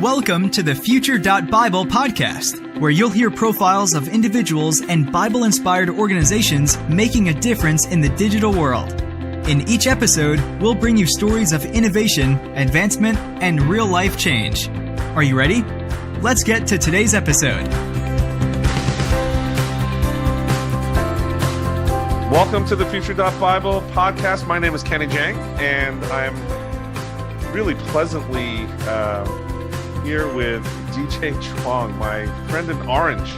Welcome to the Future.Bible Podcast, where you'll hear profiles of individuals and Bible-inspired organizations making a difference in the digital world. In each episode, we'll bring you stories of innovation, advancement, and real-life change. Are you ready? Let's get to today's episode. Welcome to the Future.Bible Podcast. My name is Kenny Jahng, and I'm really pleasantly here with DJ Chuang, my friend in orange.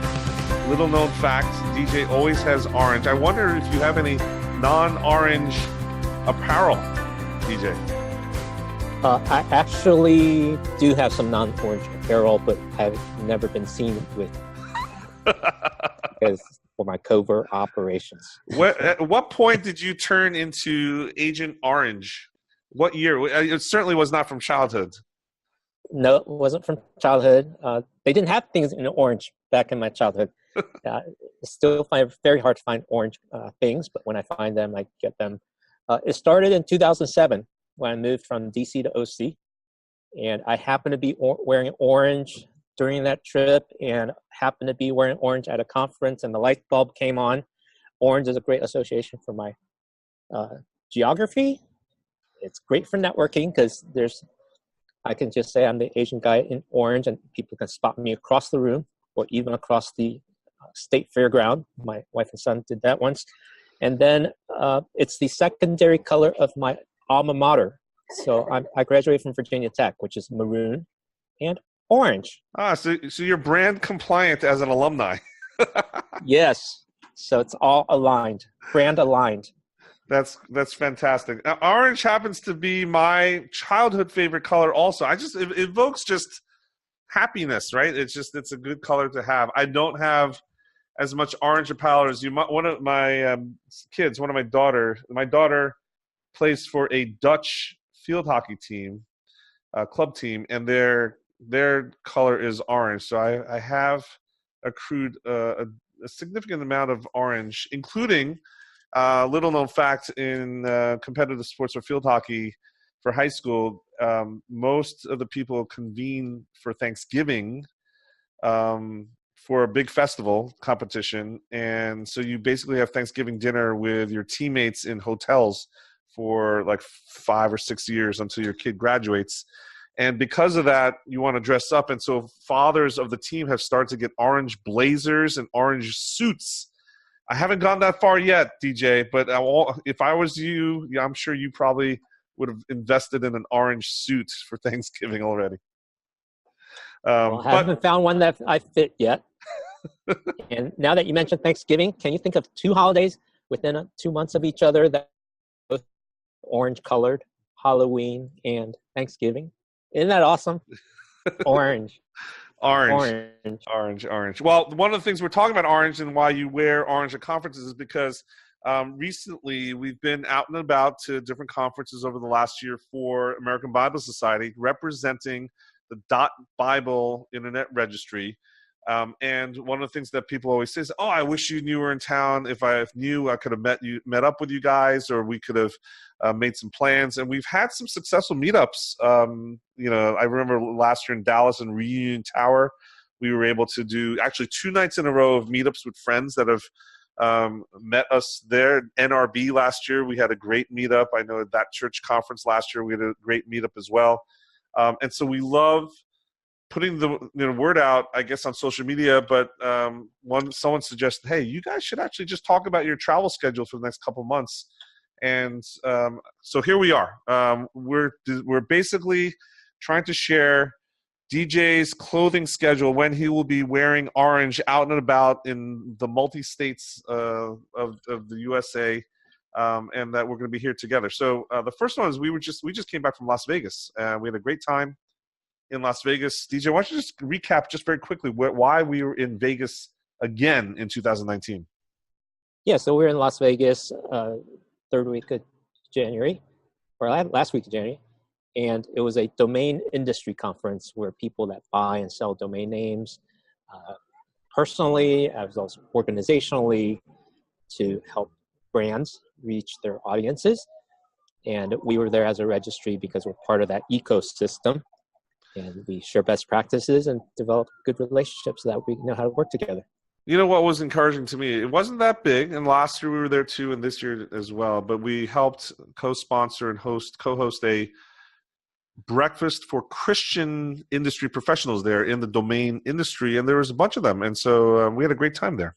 Little known fact, DJ always has orange. I wonder if you have any non-orange apparel, DJ. I actually do have some non-orange apparel, but I've never been seen with because for my covert operations. At what point did you turn into Agent Orange? What year? It certainly was not from childhood. No, it wasn't from childhood. They didn't have things in orange back in my childhood. I still find it very hard to find orange things, but when I find them, I get them. It started in 2007 when I moved from DC to OC, and I happened to be wearing orange during that trip and happened to be wearing orange at a conference, and the light bulb came on. Orange is a great association for my geography. It's great for networking because I can just say I'm the Asian guy in orange and people can spot me across the room or even across the state fairground. My wife and son did that once. And then it's the secondary color of my alma mater. So I graduated from Virginia Tech, which is maroon and orange. So you're brand compliant as an alumni. Yes. So it's all aligned, brand aligned. That's fantastic. Now, orange happens to be my childhood favorite color also. It evokes just happiness, right? It's a good color to have. I don't have as much orange apparel as you. One of my kids, my daughter plays for a Dutch field hockey team, club team, and their color is orange. So I have accrued a significant amount of orange, including little known fact in competitive sports or field hockey for high school, most of the people convene for Thanksgiving for a big festival competition. And so you basically have Thanksgiving dinner with your teammates in hotels for like 5 or 6 years until your kid graduates. And because of that, you want to dress up. And so fathers of the team have started to get orange blazers and orange suits. I haven't gone that far yet, DJ, but if I was you, I'm sure you probably would have invested in an orange suit for Thanksgiving already. I haven't found one that I fit yet. And now that you mentioned Thanksgiving, can you think of 2 holidays within 2 months of each other that are both orange colored, Halloween and Thanksgiving? Isn't that awesome? Orange. Orange. Well, one of the things we're talking about orange and why you wear orange at conferences is because recently we've been out and about to different conferences over the last year for American Bible Society representing the .Bible Internet Registry. And one of the things that people always say is, I wish you were in town. If I knew, I could have met up with you guys, or we could have made some plans. And we've had some successful meetups. I remember last year in Dallas in Reunion Tower, we were able to do actually 2 nights in a row of meetups with friends that have met us there. NRB last year, we had a great meetup. I know at that church conference last year, we had a great meetup as well. And so we love putting the word out, I guess, on social media, but someone suggested, hey, you guys should actually just talk about your travel schedule for the next couple months. And so here we are. We're basically trying to share DJ's clothing schedule when he will be wearing orange out and about in the multi-states of the USA, and that we're going to be here together. So the first one is we just came back from Las Vegas. We had a great time in Las Vegas. DJ, why don't you just recap just very quickly why we were in Vegas again in 2019? Yeah, so we were in Las Vegas third week of January, or last week of January, and it was a domain industry conference where people that buy and sell domain names personally, as well as organizationally, to help brands reach their audiences. And we were there as a registry because we're part of that ecosystem. And we share best practices and develop good relationships so that we know how to work together. You know what was encouraging to me? It wasn't that big, and last year we were there too, and this year as well. But we helped co-sponsor and co-host a breakfast for Christian industry professionals there in the domain industry, and there was a bunch of them, and so we had a great time there.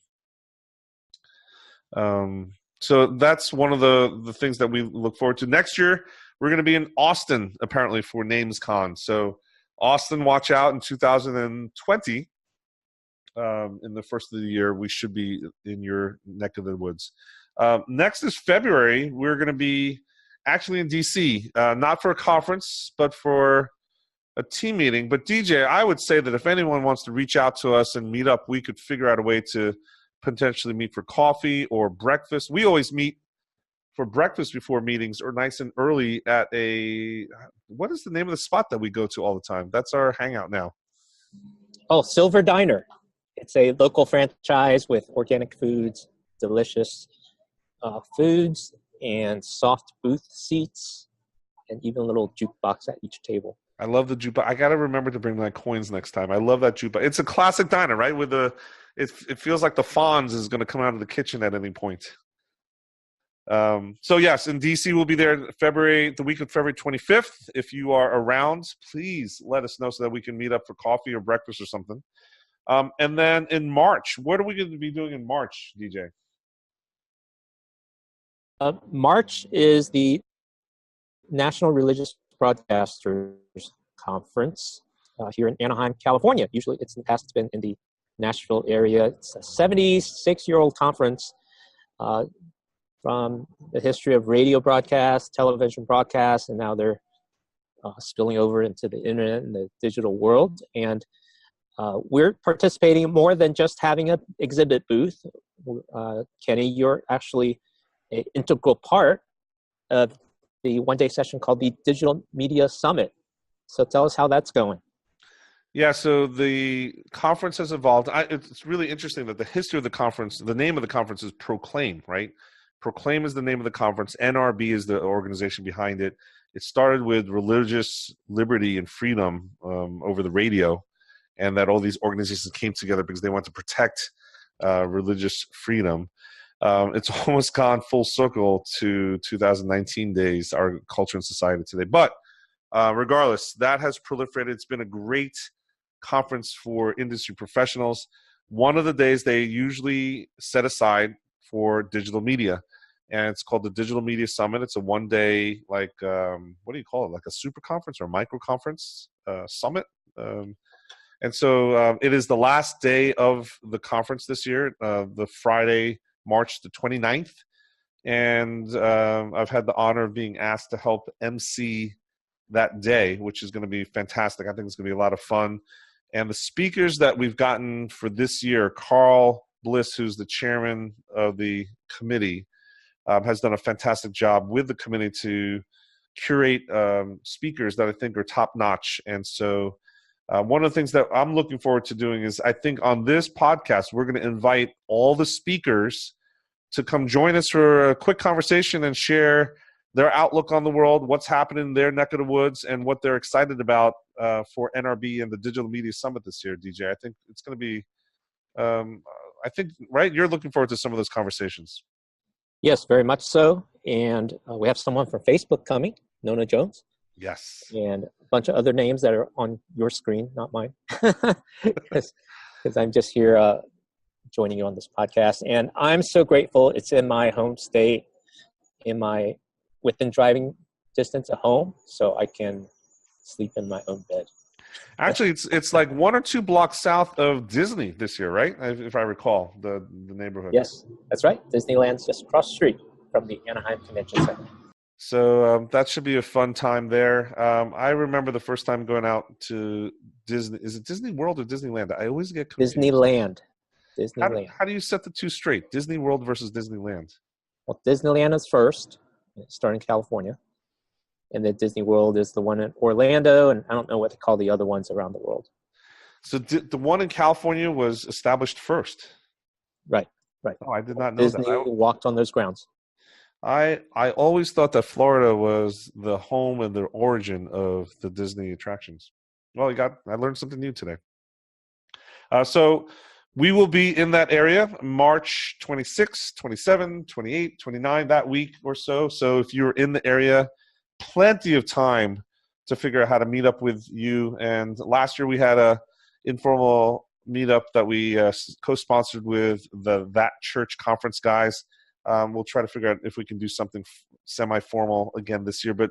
So that's one of the things that we look forward to. Next year, we're going to be in Austin, apparently, for NamesCon. So Austin, watch out in 2020. In the first of the year, we should be in your neck of the woods. Next is February. We're going to be actually in D.C., not for a conference, but for a team meeting. But DJ, I would say that if anyone wants to reach out to us and meet up, we could figure out a way to potentially meet for coffee or breakfast. We always meet for breakfast before meetings or nice and early at what is the name of the spot that we go to all the time? That's our hangout now. Oh, Silver Diner. It's a local franchise with organic foods, delicious foods, and soft booth seats, and even a little jukebox at each table. I love the jukebox. I got to remember to bring my coins next time. I love that jukebox. It's a classic diner, right? With it feels like the Fonz is going to come out of the kitchen at any point. So yes, in DC, we'll be there the week of February 25th. If you are around, please let us know so that we can meet up for coffee or breakfast or something. And then in March, what are we going to be doing in March, DJ? March is the National Religious Broadcasters Conference here in Anaheim, California. Usually in the past it's been in the Nashville area. It's a 76-year-old conference from the history of radio broadcasts, television broadcasts, and now they're spilling over into the internet and the digital world. And we're participating more than just having an exhibit booth. Kenny, you're actually an integral part of the one-day session called the Digital Media Summit. So tell us how that's going. Yeah, so the conference has evolved. It's really interesting that the history of the conference, the name of the conference is Proclaim, right? Proclaim is the name of the conference. NRB is the organization behind it. It started with religious liberty and freedom over the radio, and that all these organizations came together because they wanted to protect religious freedom. It's almost gone full circle to 2019 days, our culture and society today. But regardless, that has proliferated. It's been a great conference for industry professionals. One of the days they usually set aside for digital media, and it's called the Digital Media Summit. It's a one-day, what do you call it, like a super conference or a micro conference summit. And so it is the last day of the conference this year, the Friday, March the 29th. And I've had the honor of being asked to help MC that day, which is going to be fantastic. I think it's going to be a lot of fun. And the speakers that we've gotten for this year, Carl Bliss, who's the chairman of the committee, has done a fantastic job with the committee to curate speakers that I think are top-notch. And so one of the things that I'm looking forward to doing is, I think on this podcast, we're going to invite all the speakers to come join us for a quick conversation and share their outlook on the world, what's happening in their neck of the woods, and what they're excited about for NRB and the Digital Media Summit this year, DJ. I think it's going to be, right? You're looking forward to some of those conversations. Yes, very much so. And we have someone from Facebook coming, Nona Jones. Yes. And a bunch of other names that are on your screen, not mine, because I'm just here joining you on this podcast. And I'm so grateful. It's in my home state, within driving distance at home, so I can sleep in my own bed. Actually, it's like 1 or 2 blocks south of Disney this year, right? If I recall, the neighborhood. Yes, that's right. Disneyland's just across the street from the Anaheim Convention Center. So that should be a fun time there. I remember the first time going out to Disney. Is it Disney World or Disneyland? I always get confused. Disneyland. How do you set the two straight? Disney World versus Disneyland? Well, Disneyland is first, starting in California. And then Disney World is the one in Orlando, and I don't know what to call the other ones around the world. So the one in California was established first? Right. Oh, I did not know Disney that. walked on those grounds. I always thought that Florida was the home and the origin of the Disney attractions. Well, I learned something new today. So we will be in that area March 26, 27, 28, 29, that week or so. So if you're in the area, plenty of time to figure out how to meet up with you. And last year we had a informal meetup that we co-sponsored with the That Church conference guys. We'll try to figure out if we can do something semi-formal again this year. But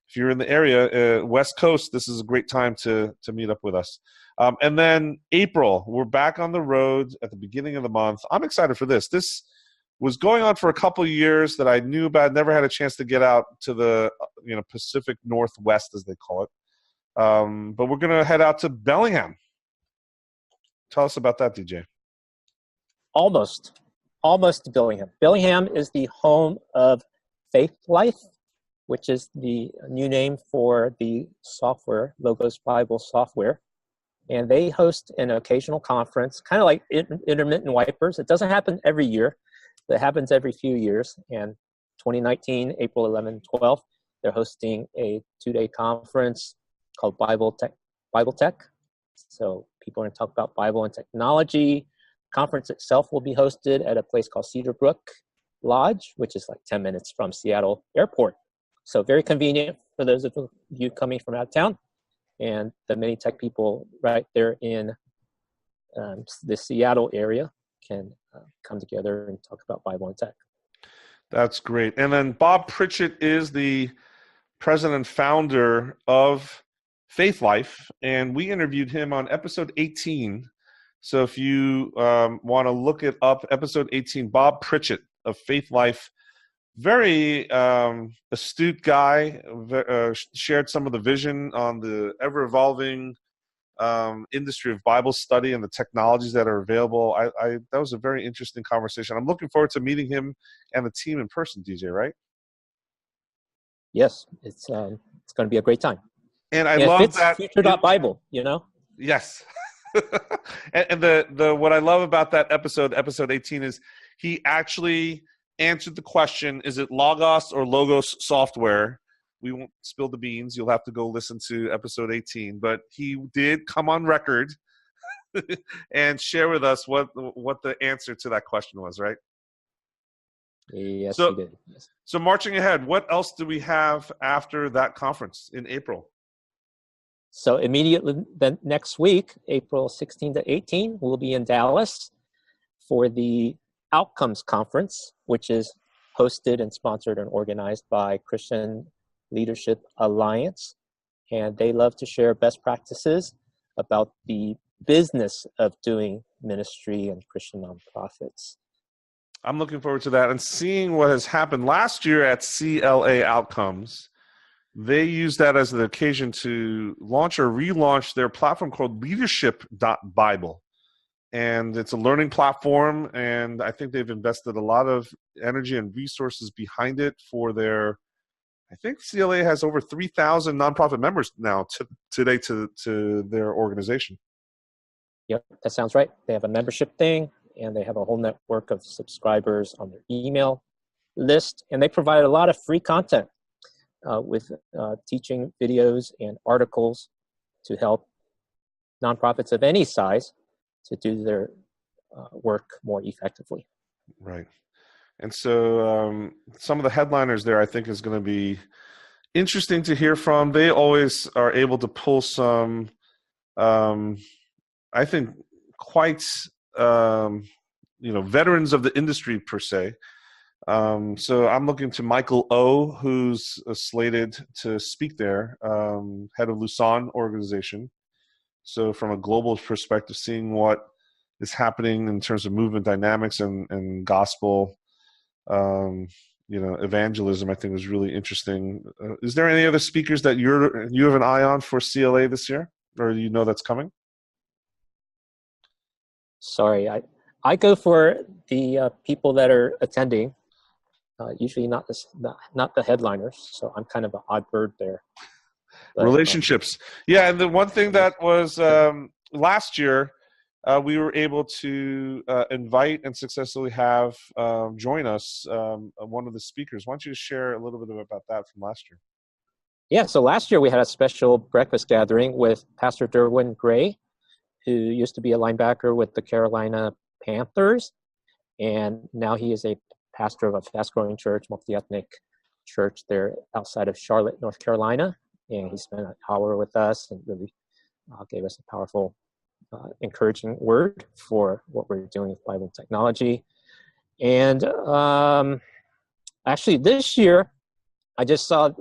if you're in the area, West Coast, this is a great time to meet up with us. And then April, we're back on the road at the beginning of the month. I'm excited for this. This was going on for a couple of years that I knew about. Never had a chance to get out to the Pacific Northwest, as they call it. But we're going to head out to Bellingham. Tell us about that, DJ. Almost to Bellingham. Bellingham is the home of Faith Life, which is the new name for the software, Logos Bible software. And they host an occasional conference, kind of like Intermittent Wipers. It doesn't happen every year. It happens every few years. And 2019, April 11th, 12th, they're hosting a 2-day conference called BibleTech. So people are going to talk about Bible and technology. Conference itself will be hosted at a place called Cedarbrook Lodge, which is like 10 minutes from Seattle Airport. So very convenient for those of you coming from out of town. And the many tech people right there in the Seattle area can come together and talk about Bible and tech. That's great. And then Bob Pritchett is the president and founder of Faith Life, and we interviewed him on episode 18. So if you want to look it up, episode 18, Bob Pritchett of Faith Life, very astute guy, shared some of the vision on the ever-evolving industry of Bible study and the technologies that are available. That was a very interesting conversation. I'm looking forward to meeting him and the team in person, DJ, right? Yes, it's going to be a great time. And I love that Future.Bible, Yes. and the what I love about that episode 18, is he actually answered the question, is it Logos or Logos software? We won't spill the beans. You'll have to go listen to episode 18. But he did come on record and share with us what the answer to that question was, right? Yes, he did. Yes. So marching ahead, what else do we have after that conference in April? So immediately the next week, April 16 to 18, we'll be in Dallas for the Outcomes Conference, which is hosted and sponsored and organized by Christian Leadership Alliance. And they love to share best practices about the business of doing ministry and Christian nonprofits. I'm looking forward to that and seeing what has happened last year at CLA Outcomes. They used that as an occasion to launch or relaunch their platform called Leadership.Bible. And it's a learning platform, and I think they've invested a lot of energy and resources behind it for their, I think CLA has over 3,000 nonprofit members now today to their organization. Yep, that sounds right. They have a membership thing, and they have a whole network of subscribers on their email list, and they provide a lot of free content with teaching videos and articles to help nonprofits of any size to do their work more effectively. Right. And so some of the headliners there, I think, is going to be interesting to hear from. They always are able to pull some, I think, quite, veterans of the industry per se. So I'm looking to Michael O, who's slated to speak there, head of Lausanne organization. So from a global perspective, seeing what is happening in terms of movement dynamics and gospel, evangelism, I think was really interesting. Is there any other speakers that you have an eye on for CLA this year, or that's coming? Sorry, I go for the people that are attending. Usually not the headliners, so I'm kind of an odd bird there. But, relationships. Yeah, and the one thing that was last year, we were able to invite and successfully have join us one of the speakers. Why don't you share a little bit about that from last year? Yeah, so last year we had a special breakfast gathering with Pastor Derwin Gray, who used to be a linebacker with the Carolina Panthers, and now he is a pastor of a fast-growing church, multi-ethnic church there outside of Charlotte, North Carolina. And he spent an hour with us and really gave us a powerful, encouraging word for what we're doing with Bible and technology. And actually, this year, I just looked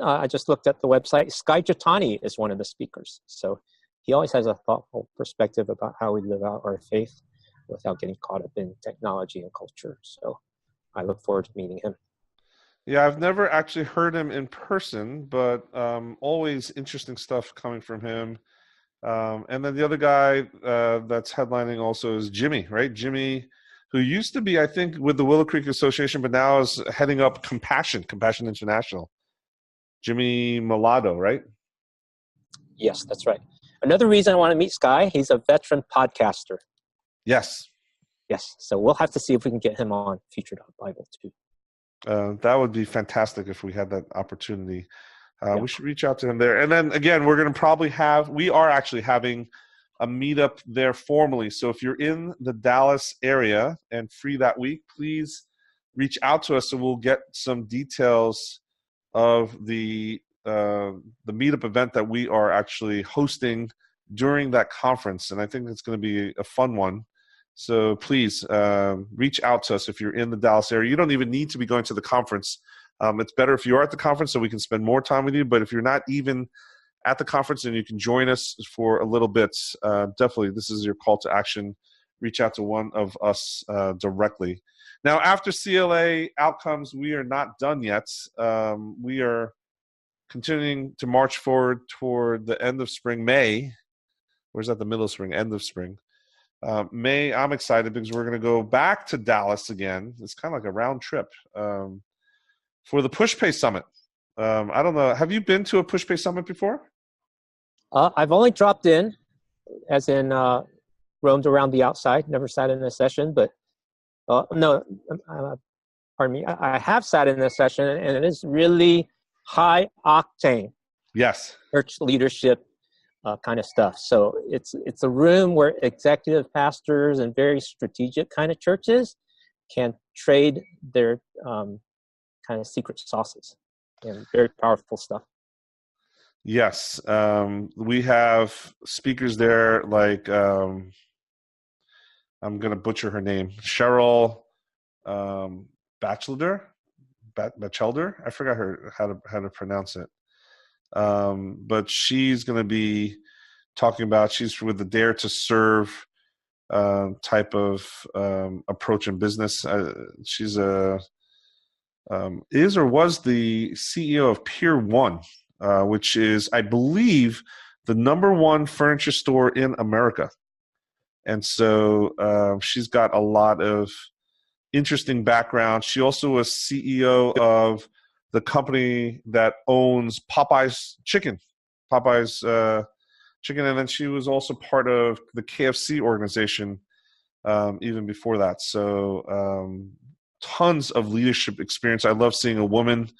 at the website. Sky Jatani is one of the speakers. So he always has a thoughtful perspective about how we live out our faith without getting caught up in technology and culture. So I look forward to meeting him. Yeah, I've never actually heard him in person, but always interesting stuff coming from him. And then the other guy that's headlining also is Jimmy, right? Jimmy, who used to be, I think, with the Willow Creek Association, but now is heading up Compassion International. Jimmy Milado, right? Yes, that's right. Another reason I want to meet Sky, he's a veteran podcaster. Yes. Yes, so we'll have to see if we can get him on Future.Bible too. That would be fantastic if we had that opportunity. We should reach out to him there. And then again, we are actually having a meetup there formally. So if you're in the Dallas area and free that week, please reach out to us and we'll get some details of the meetup event that we are actually hosting during that conference. And I think it's going to be a fun one. So please reach out to us if you're in the Dallas area. You don't even need to be going to the conference. It's better if you are at the conference so we can spend more time with you. But if you're not even at the conference and you can join us for a little bit, definitely this is your call to action. Reach out to one of us directly. Now, after CLA outcomes, we are not done yet. We are continuing to march forward toward the end of spring, May. Where's that, the middle of spring, end of spring? May, I'm excited because we're going to go back to Dallas again. It's kind of like a round trip for the PushPay Summit. I don't know. Have you been to a PushPay Summit before? I've only dropped in, as in roamed around the outside, never sat in a session, but no, pardon me. I have sat in a session, and it is really high octane. Yes. Church leadership kind of stuff. So it's a room where executive pastors and very strategic kind of churches can trade their kind of secret sauces, and very powerful stuff. Yes. We have speakers there like, I'm going to butcher her name, Cheryl Batchelder. I forgot how to pronounce it. But she's going to be talking about, she's with the Dare to Serve type of approach in business. She's is or was the CEO of Pier 1, which is, I believe, the #1 furniture store in America. And so she's got a lot of interesting background. She also was CEO of the company that owns Popeye's Chicken. And then she was also part of the KFC organization even before that. So tons of leadership experience. I love seeing a woman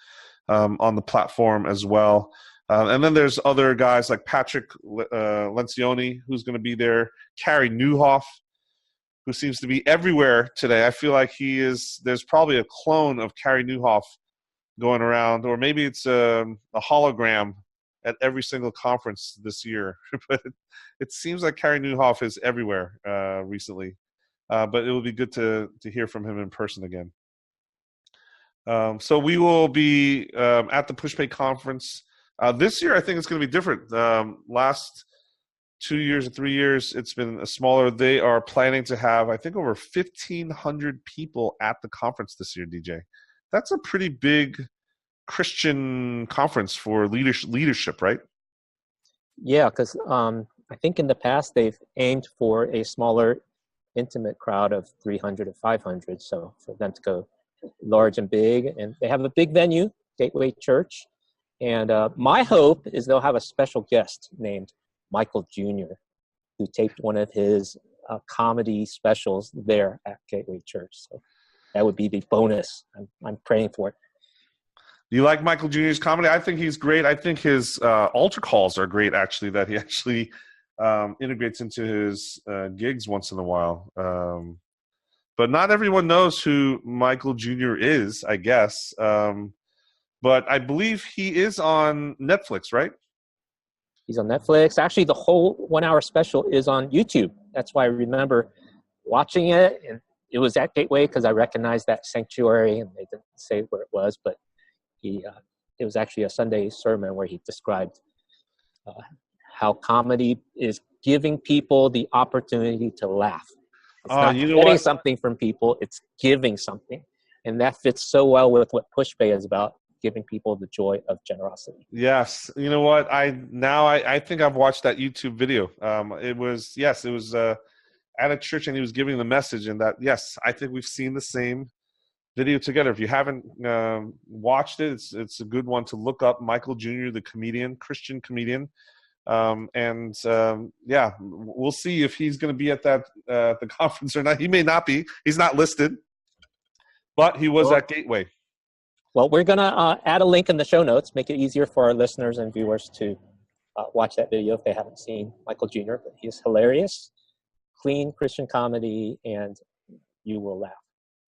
on the platform as well. And then there's other guys like Patrick Lencioni, who's going to be there, Carrie Nieuwhof, who seems to be everywhere today. I feel like there's probably a clone of Carrie Nieuwhof going around, or maybe it's a hologram at every single conference this year. But it seems like Carrie Nieuwhof is everywhere recently. But it will be good to hear from him in person again. So we will be at the PushPay conference. This year, I think it's going to be different. Last 2 years or 3 years, it's been smaller. They are planning to have, I think, over 1,500 people at the conference this year, DJ. That's a pretty big Christian conference for leadership, right? Yeah, because I think in the past they've aimed for a smaller, intimate crowd of 300 to 500. So for them to go large and big, and they have a big venue, Gateway Church. And my hope is they'll have a special guest named Michael Jr., who taped one of his comedy specials there at Gateway Church. So that would be the bonus. I'm praying for it. Do you like Michael Jr.'s comedy? I think he's great. I think his altar calls are great, actually, that he actually integrates into his gigs once in a while. But not everyone knows who Michael Jr. is, I guess. But I believe he is on Netflix, right? He's on Netflix. Actually, the whole 1 hour special is on YouTube. That's why I remember watching it. And it was at Gateway because I recognized that sanctuary, and they didn't say where it was, but it was actually a Sunday sermon where he described how comedy is giving people the opportunity to laugh. It's not getting something from people, it's giving something. And that fits so well with what Push Pay is about, giving people the joy of generosity. Yes. You know what? I think I've watched that YouTube video. It was at a church, and he was giving the message, and that, yes, I think we've seen the same video together. If you haven't watched it, it's a good one to look up. Michael Jr., the comedian, Christian comedian. Yeah, we'll see if he's going to be at the conference or not. He may not be. He's not listed, but he was at Gateway. Well, we're going to add a link in the show notes, make it easier for our listeners and viewers to watch that video if they haven't seen Michael Jr. But he's hilarious, clean Christian comedy, and you will laugh.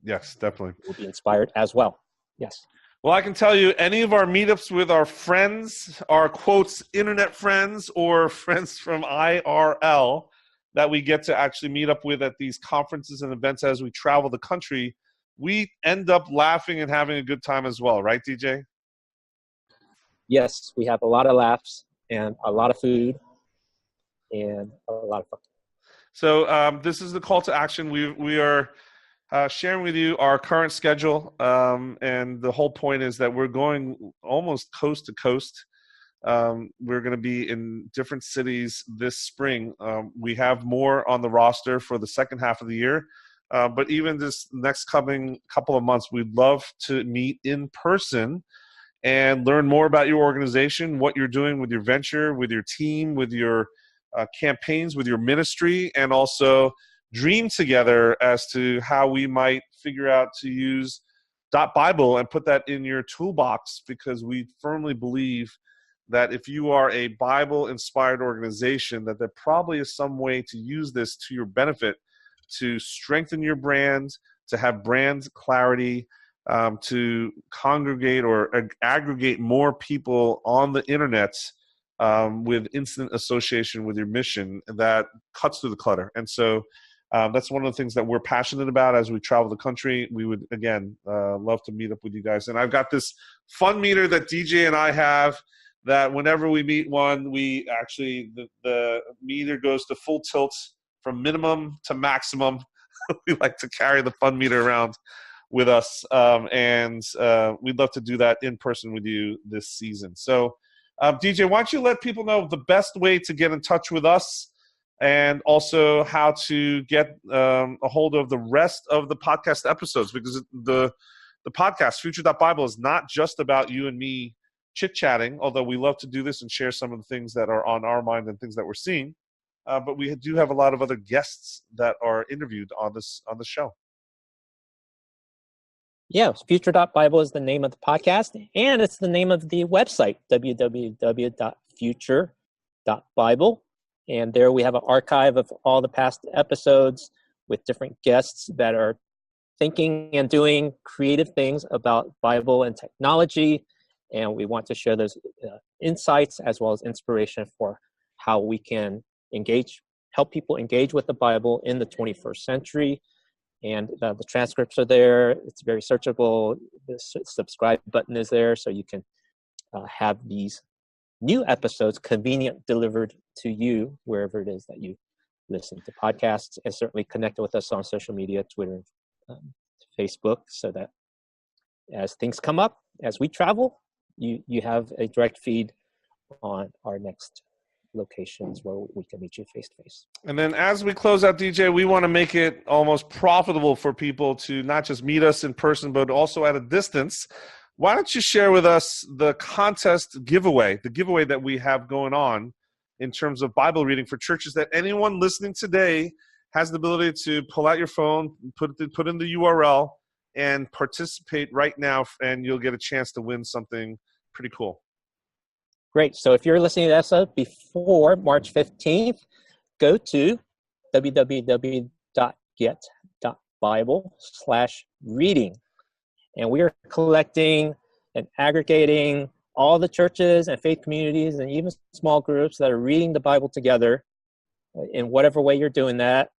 Yes, definitely. You'll be inspired as well. Yes. Well, I can tell you, any of our meetups with our friends, our quotes, internet friends, or friends from IRL that we get to actually meet up with at these conferences and events as we travel the country, we end up laughing and having a good time as well. Right, DJ? Yes, we have a lot of laughs and a lot of food and a lot of fun. So this is the call to action. We are sharing with you our current schedule, and the whole point is that we're going almost coast to coast. We're going to be in different cities this spring. We have more on the roster for the second half of the year, but even this next coming couple of months, we'd love to meet in person and learn more about your organization, what you're doing with your venture, with your team, with your campaigns, with your ministry, and also dream together as to how we might figure out to use .bible and put that in your toolbox, because we firmly believe that if you are a Bible-inspired organization, that there probably is some way to use this to your benefit, to strengthen your brand, to have brand clarity, to congregate or aggregate more people on the internet with instant association with your mission that cuts through the clutter. And so that's one of the things that we're passionate about as we travel the country. We would, again, love to meet up with you guys. And I've got this fun meter that DJ and I have that whenever we meet one, we actually, the meter goes to full tilt from minimum to maximum. We like to carry the fun meter around with us. And we'd love to do that in person with you this season. So DJ, why don't you let people know the best way to get in touch with us, and also how to get a hold of the rest of the podcast episodes, because the podcast, Future.Bible, is not just about you and me chit-chatting, although we love to do this and share some of the things that are on our mind and things that we're seeing. But we do have a lot of other guests that are interviewed on the show. Yeah, Future.Bible is the name of the podcast, and it's the name of the website, www.future.bible. And there we have an archive of all the past episodes with different guests that are thinking and doing creative things about Bible and technology. And we want to share those insights as well as inspiration for how we can help people engage with the Bible in the 21st century. And the transcripts are there. It's very searchable. The subscribe button is there, so you can have these new episodes convenient delivered to you wherever it is that you listen to podcasts, and certainly connect with us on social media, Twitter, Facebook, so that as things come up, as we travel, you have a direct feed on our next locations where we can meet you face to face. And then as we close out, DJ, we want to make it almost profitable for people to not just meet us in person, but also at a distance. Why don't you share with us the contest giveaway, the giveaway that we have going on in terms of Bible reading for churches, that anyone listening today has the ability to pull out your phone, put in the URL, and participate right now, and you'll get a chance to win something pretty cool. Great. So if you're listening to this before March 15th, go to www.get.bible/reading. And we are collecting and aggregating all the churches and faith communities and even small groups that are reading the Bible together in whatever way you're doing that,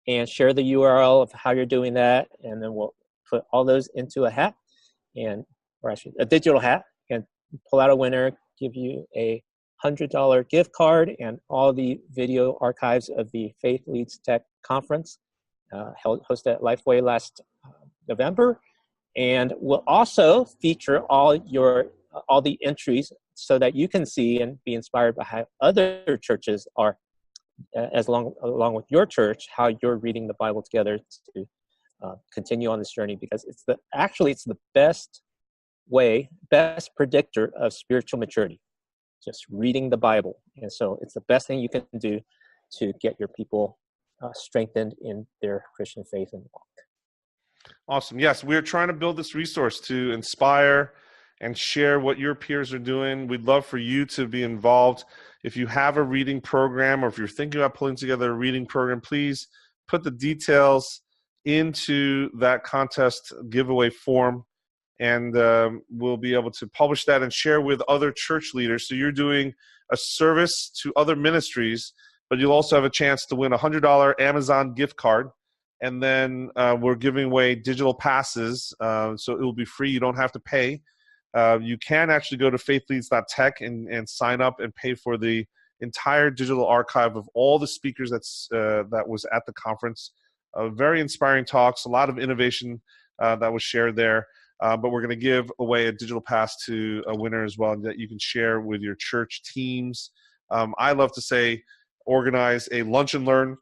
and share the URL of how you're doing that. And then we'll put all those into a hat, or actually a digital hat, and pull out a winner, give you a $100 gift card and all the video archives of the Faith Leads Tech Conference hosted at Lifeway last November. And we'll also feature all the entries so that you can see and be inspired by how other churches are, along with your church, how you're reading the Bible together to continue on this journey, because it's the best predictor of spiritual maturity, just reading the Bible. And so it's the best thing you can do to get your people strengthened in their Christian faith and walk. Awesome. Yes, we're trying to build this resource to inspire and share what your peers are doing. We'd love for you to be involved. If you have a reading program, or if you're thinking about pulling together a reading program, please put the details into that contest giveaway form, and we'll be able to publish that and share with other church leaders. So you're doing a service to other ministries, but you'll also have a chance to win a $100 Amazon gift card. And then we're giving away digital passes, so it will be free. You don't have to pay. You can actually go to faithleads.tech and sign up and pay for the entire digital archive of all the speakers that was at the conference. Very inspiring talks, a lot of innovation that was shared there. But we're going to give away a digital pass to a winner as well that you can share with your church teams. I love to say, organize a lunch and learn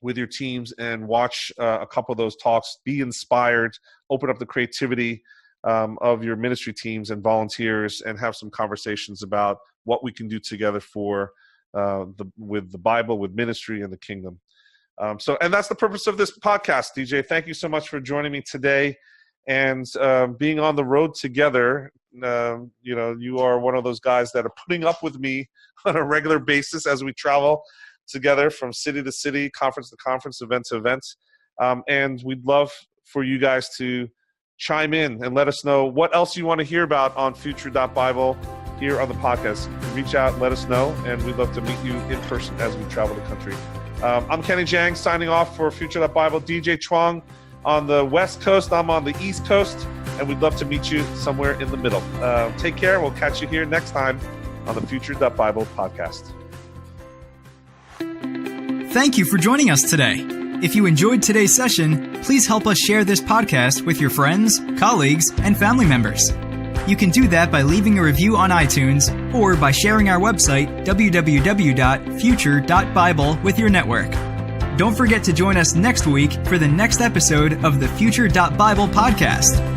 with your teams and watch a couple of those talks. Be inspired, open up the creativity of your ministry teams and volunteers, and have some conversations about what we can do together with the Bible, with ministry and the kingdom. And that's the purpose of this podcast. DJ, thank you so much for joining me today and being on the road together. You are one of those guys that are putting up with me on a regular basis as we travel together from city to city, conference to conference, event to event. And we'd love for you guys to chime in and let us know what else you want to hear about on Future.Bible here on the podcast. Reach out, let us know, and we'd love to meet you in person as we travel the country. I'm Kenny Jahng signing off for Future.Bible. DJ Chuang on the West Coast, I'm on the East Coast, and we'd love to meet you somewhere in the middle. Take care. We'll catch you here next time on the Future.Bible podcast. Thank you for joining us today. If you enjoyed today's session, please help us share this podcast with your friends, colleagues, and family members. You can do that by leaving a review on iTunes or by sharing our website, www.future.bible, with your network. Don't forget to join us next week for the next episode of the Future.Bible podcast.